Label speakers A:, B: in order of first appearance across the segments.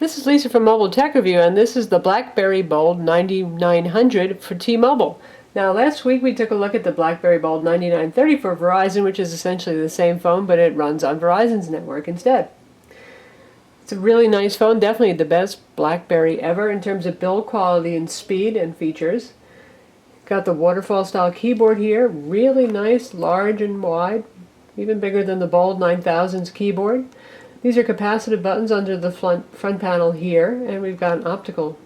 A: This is Lisa from Mobile Tech Review, and this is the Blackberry Bold 9900 for T-Mobile. Now, last week we took a look at the Blackberry Bold 9930 for Verizon, which is essentially the same phone, but it runs on Verizon's network instead. It's a really nice phone, definitely the best Blackberry ever in terms of build quality and speed and features. Got the waterfall style keyboard here, really nice, large and wide, even bigger than the Bold 9000's keyboard. These are capacitive buttons under the front panel here, and we've got an optical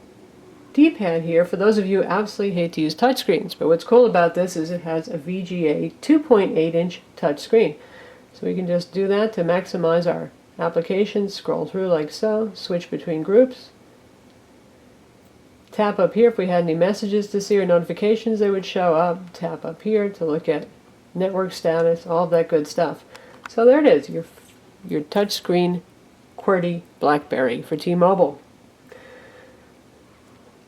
A: D-pad here for those of you who absolutely hate to use touchscreens. But what's cool about this is it has a VGA 2.8-inch touchscreen. So we can just do that to maximize our applications, scroll through like so, switch between groups. Tap up here if we had any messages to see or notifications they would show up. Tap up here to look at network status, all of that good stuff. So there it is, your touchscreen QWERTY Blackberry for T-Mobile.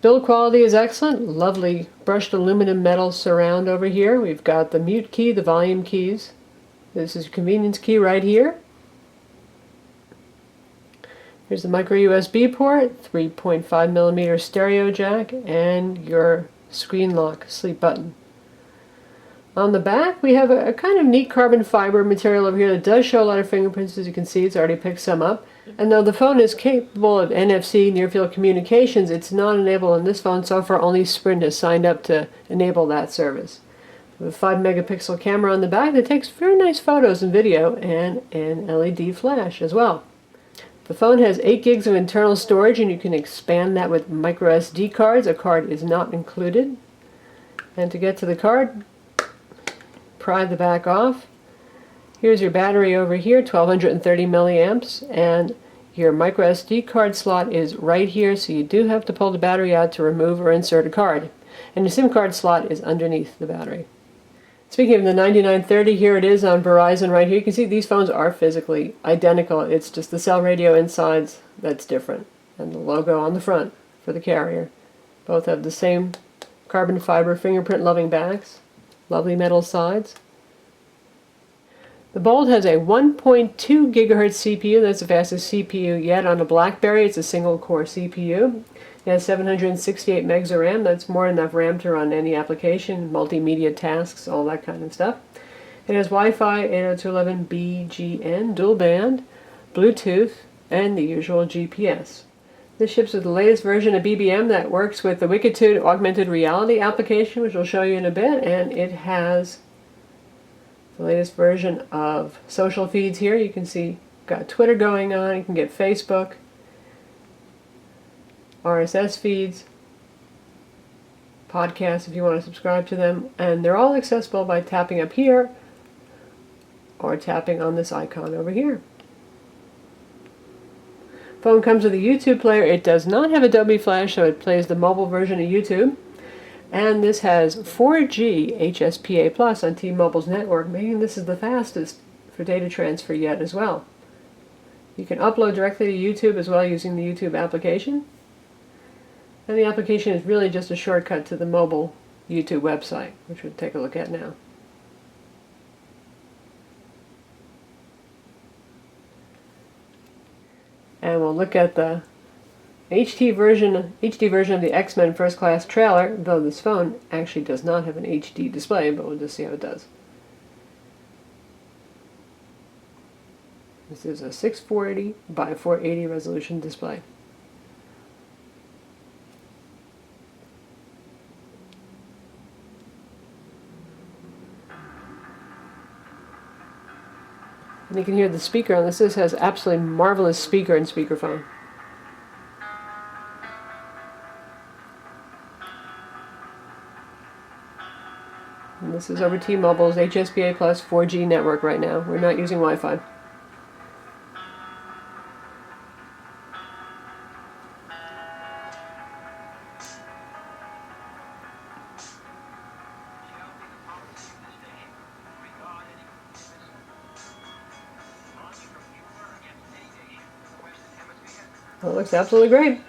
A: Build quality is excellent. Lovely brushed aluminum metal surround over here. We've got the mute key, the volume keys. This is your convenience key right here. Here's the micro USB port, 3.5mm stereo jack, and your screen lock sleep button. On the back, we have a kind of neat carbon fiber material over here that does show a lot of fingerprints. As you can see, it's already picked some up. And though the phone is capable of NFC, near-field communications, it's not enabled on this phone. So far, only Sprint has signed up to enable that service. We have a 5-megapixel camera on the back that takes very nice photos and video, and an LED flash as well. The phone has 8 gigs of internal storage, and you can expand that with micro SD cards. A card is not included. And to get to the card, pry the back off. Here's your battery over here, 1230 milliamps, and your micro SD card slot is right here, so you do have to pull the battery out to remove or insert a card. And the SIM card slot is underneath the battery. Speaking of the 9930, here it is on Verizon right here. You can see these phones are physically identical. It's just the cell radio insides that's different, and the logo on the front for the carrier. Both have the same carbon fiber fingerprint-loving backs. Lovely metal sides. The Bold has a 1.2 gigahertz CPU. That's the fastest CPU yet on a Blackberry. It's a single-core CPU. It has 768 megs of RAM. That's more than enough RAM to run any application, multimedia tasks, all that kind of stuff. It has Wi-Fi 802.11bgn, dual band, Bluetooth, and the usual GPS. This ships with the latest version of BBM that works with the Wikitude Augmented Reality application, which we'll show you in a bit, and it has the latest version of social feeds here. You can see got Twitter going on, you can get Facebook, RSS feeds, podcasts if you want to subscribe to them, and they're all accessible by tapping up here or tapping on this icon over here. Phone comes with a YouTube player. It does not have Adobe Flash, so it plays the mobile version of YouTube. And this has 4G HSPA Plus on T-Mobile's network, making this is the fastest for data transfer yet as well. You can upload directly to YouTube as well using the YouTube application. And the application is really just a shortcut to the mobile YouTube website, which we'll take a look at now. And we'll look at the HD version of the X-Men First Class trailer, though this phone actually does not have an HD display, but we'll just see how it does. This is a 640 by 480 resolution display. And you can hear the speaker on this. This has absolutely marvelous speaker and speakerphone. And this is over T-Mobile's HSPA Plus 4G network right now. We're not using Wi-Fi. Well, it looks absolutely great.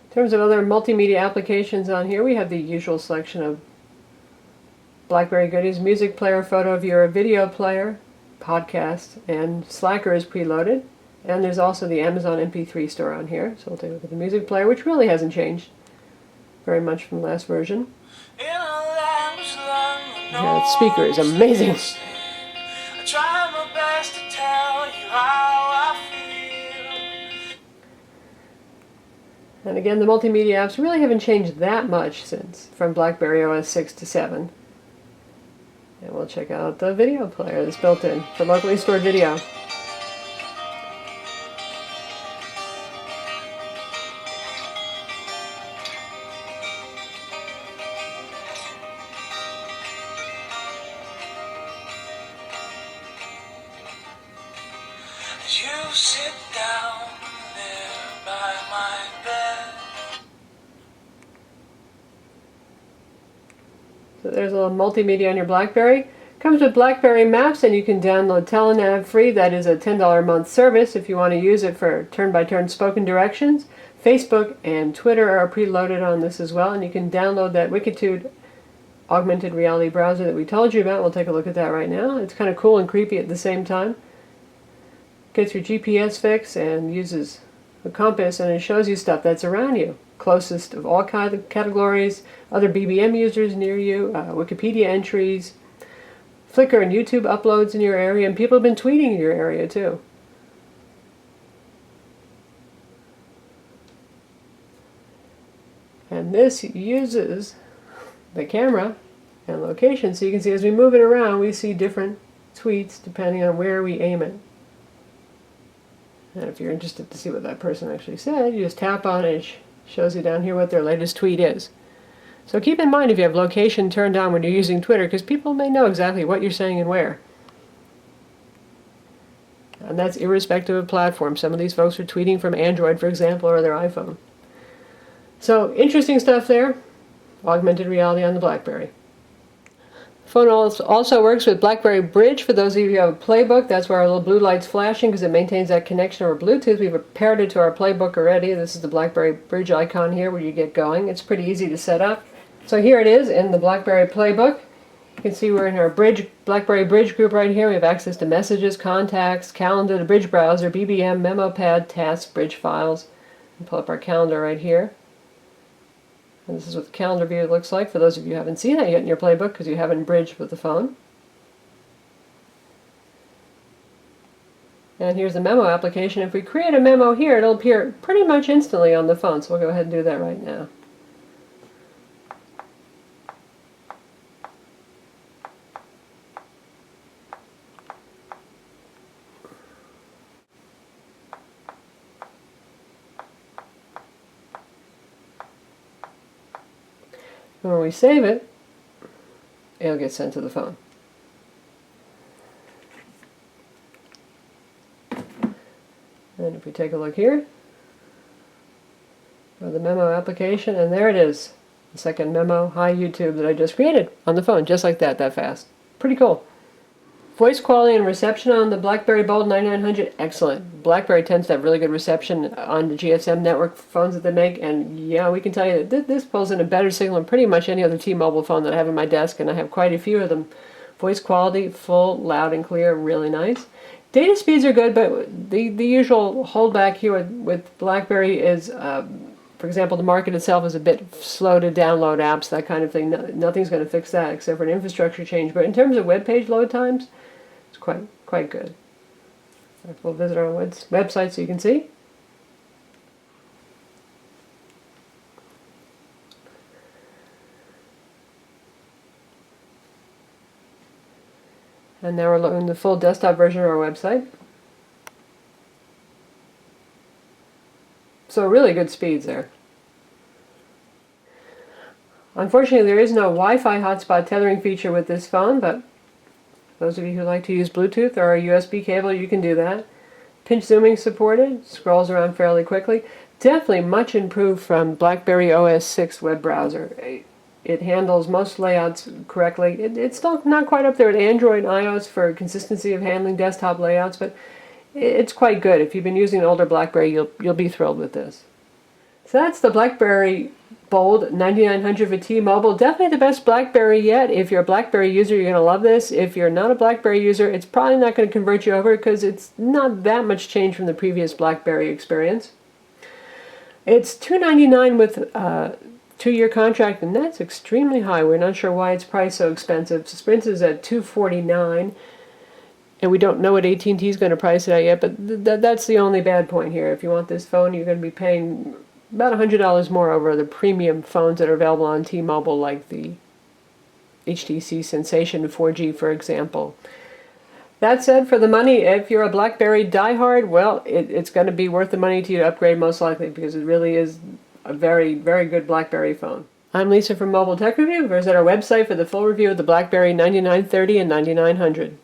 A: In terms of other multimedia applications on here, we have the usual selection of BlackBerry goodies, music player, photo viewer, video player, podcast, and Slacker is preloaded. And there's also the Amazon MP3 store on here. So we'll take a look at the music player, which really hasn't changed very much from the last version. Yeah, the speaker is amazing. I try my best to tell you how I feel. And again, the multimedia apps really haven't changed that much since from Blackberry OS 6 to 7. And we'll check out the video player that's built in for locally stored video.
B: You sit down there by my bed.
A: So there's a little multimedia on your Blackberry. Comes with Blackberry Maps, and you can download Telenav free. That is a $10 a month service if you want to use it for turn-by-turn spoken directions. Facebook and Twitter are preloaded on this as well, and you can download that Wikitude augmented reality browser that we told you about. We'll take a look at that right now. It's kind of cool and creepy at the same time. Gets your GPS fix and uses a compass, and it shows you stuff that's around you. Closest of all kinds of categories, other BBM users near you, Wikipedia entries, Flickr and YouTube uploads in your area, and people have been tweeting in your area too. And this uses the camera and location, so you can see as we move it around, we see different tweets depending on where we aim it. And if you're interested to see what that person actually said, you just tap on it, it shows you down here what their latest tweet is. So keep in mind if you have location turned on when you're using Twitter, because people may know exactly what you're saying and where. And that's irrespective of platform. Some of these folks are tweeting from Android, for example, or their iPhone. So interesting stuff there. Augmented reality on the Blackberry. Phone also works with Blackberry Bridge. For those of you who have a playbook, that's where our little blue light's flashing because it maintains that connection over Bluetooth. We've paired it to our playbook already. This is the Blackberry Bridge icon here where you get going. It's pretty easy to set up. So here it is in the Blackberry playbook. You can see we're in our Blackberry Bridge group right here. We have access to messages, contacts, calendar, the Bridge browser, BBM, memo pad, tasks, Bridge files. And pull up our calendar right here. And this is what the calendar view looks like for those of you who haven't seen that yet in your playbook because you haven't bridged with the phone. And here's the memo application. If we create a memo here, it'll appear pretty much instantly on the phone. So we'll go ahead and do that right now. And when we save it, it'll get sent to the phone. And if we take a look here, for the memo application, and there it is, the second memo, hi YouTube, that I just created on the phone, just like that fast. Pretty cool. Voice quality and reception on the Blackberry Bold 9900, excellent. Blackberry tends to have really good reception on the GSM network phones that they make, and yeah, we can tell you that this pulls in a better signal than pretty much any other T-Mobile phone that I have on my desk, and I have quite a few of them. Voice quality, full, loud and clear, really nice. Data speeds are good, but the usual holdback here with Blackberry is, for example, the market itself is a bit slow to download apps, that kind of thing. Nothing's going to fix that except for an infrastructure change, but in terms of web page load times, it's quite good. We'll visit our website so you can see. And now we're looking at the full desktop version of our website. So really good speeds there. Unfortunately, there is no Wi-Fi hotspot tethering feature with this phone, but those of you who like to use Bluetooth or a USB cable, you can do that. Pinch zooming supported, scrolls around fairly quickly. Definitely much improved from Blackberry OS 6 web browser. It handles most layouts correctly. It's still not quite up there with Android and iOS for consistency of handling desktop layouts, but it's quite good. If you've been using an older Blackberry, you'll be thrilled with this. So that's the Blackberry Bold 9900 for T-Mobile. Definitely the best BlackBerry yet. If you're a BlackBerry user, you're going to love this. If you're not a BlackBerry user, it's probably not going to convert you over because it's not that much change from the previous BlackBerry experience. It's $299 with a 2-year contract, and that's extremely high. We're not sure why it's priced so expensive. Sprint is at $249, and we don't know what AT&T is going to price it at yet, but that's the only bad point here. If you want this phone, you're going to be paying about $100 more over the premium phones that are available on T-Mobile, like the HTC Sensation 4G, for example. That said, for the money, if you're a BlackBerry diehard, well, it's going to be worth the money to you to upgrade most likely, because it really is a very, very good BlackBerry phone. I'm Lisa from Mobile Tech Review. Visit our website for the full review of the BlackBerry 9930 and 9900.